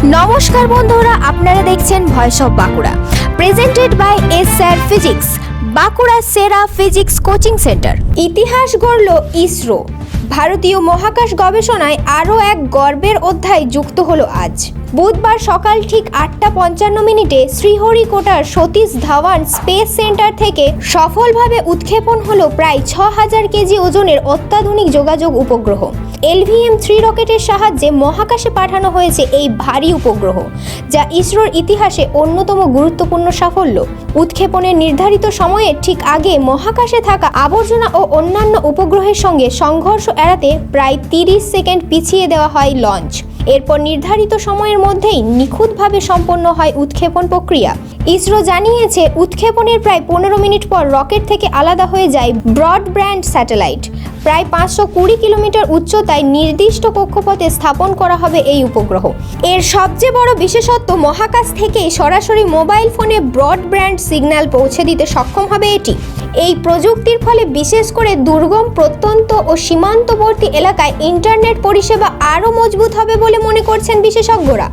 নমস্কার বন্ধুরা, আপনারা দেখছেন voice of Bankura, presented by SR physics, Bankura সেরা ফিজিক্স কোচিং সেন্টার। ইতিহাস গড়ল ইসরো। ভারতীয় মহাকাশ গবেষণায় আরও এক গর্বের অধ্যায় যুক্ত হলো আজ। বুধবার সকাল ঠিক 8:55 শ্রীহরিকোটার সতীশ ধাওয়ান স্পেস সেন্টার থেকে সফলভাবে উৎক্ষেপণ হলো প্রায় 6000 কেজি ওজনের অত্যাধুনিক যোগাযোগ উপগ্রহ। LVM-3 রকেটের সাহায্যে মহাকাশে পাঠানো হয়েছে এই ভারী উপগ্রহ, যা ইসরোর ইতিহাসে অন্যতম গুরুত্বপূর্ণ সাফল্য। উৎক্ষেপণের নির্ধারিত সময়ের ঠিক আগে মহাকাশে থাকা আবর্জনা ও অন্যান্য উপগ্রহের সঙ্গে সংঘর্ষ এড়াতে প্রায় 30 সেকেন্ড পিছিয়ে দেওয়া হয় লঞ্চ। এরপর নির্ধারিত সময়ের মধ্যেই নিখুঁতভাবে সম্পন্ন হয় উৎক্ষেপণ প্রক্রিয়া। ইসরো জানিয়েছে, উৎক্ষেপণের প্রায় 15 মিনিট পর রকেট থেকে আলাদা হয়ে যায় ব্রডব্যান্ড স্যাটেলাইট। প্রায় 520 কিলোমিটার উচ্চতায় নির্দিষ্ট কক্ষপথে স্থাপন করা হবে এই উপগ্রহ। এর সবচেয়ে বড় বিশেষত্ব, মহাকাশ থেকেই সরাসরি মোবাইল ফোনে ব্রডব্যান্ড সিগন্যাল পৌঁছে দিতে সক্ষম হবে এটি। এই প্রযুক্তির ফলে বিশেষ করে দুর্গম, প্রত্যন্ত ও সীমান্তবর্তী এলাকায় ইন্টারনেট পরিষেবা আরও মজবুত হবে বলে মনে করছেন বিশেষজ্ঞরা।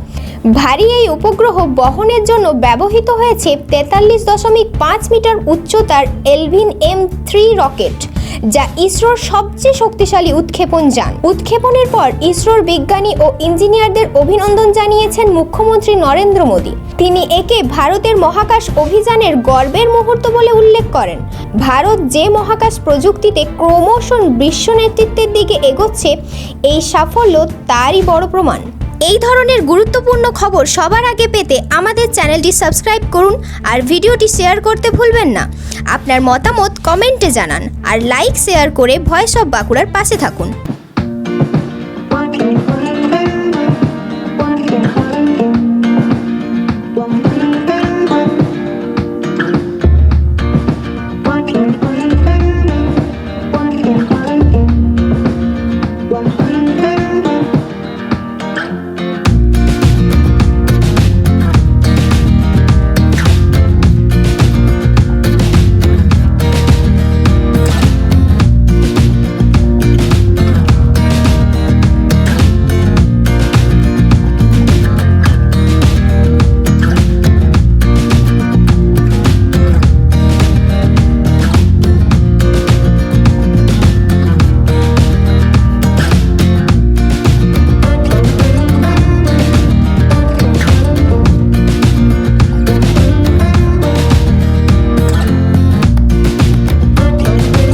ভারী এই উপগ্রহ বহনের জন্য ব্যবহৃত হয়েছে 43.5 মিটার উচ্চতার LVM-3 রকেট, যা ইসরোর সবচেয়ে শক্তিশালী উৎক্ষেপণ যান। উৎক্ষেপণের পর ইসরোর বিজ্ঞানী ও ইঞ্জিনিয়ারদের অভিনন্দন জানিয়েছেন মুখ্যমন্ত্রী নরেন্দ্র মোদী। তিনি একে ভারতের মহাকাশ অভিযানের গর্বের মুহূর্ত বলে উল্লেখ করেন। ভারত যে মহাকাশ প্রযুক্তিতে ক্রমশ বিশ্ব নেতৃত্বের দিকে এগোচ্ছে, এই সাফল্য তারই বড় প্রমাণ। এই ধরনের গুরুত্বপূর্ণ খবর সবার আগে পেতে আমাদের চ্যানেলটি সাবস্ক্রাইব করুন আর ভিডিওটি শেয়ার করতে ভুলবেন না। আপনার মতামত কমেন্টে জানান আর লাইক শেয়ার করে ভয়েস অফ বাঁকুড়ার পাশে থাকুন।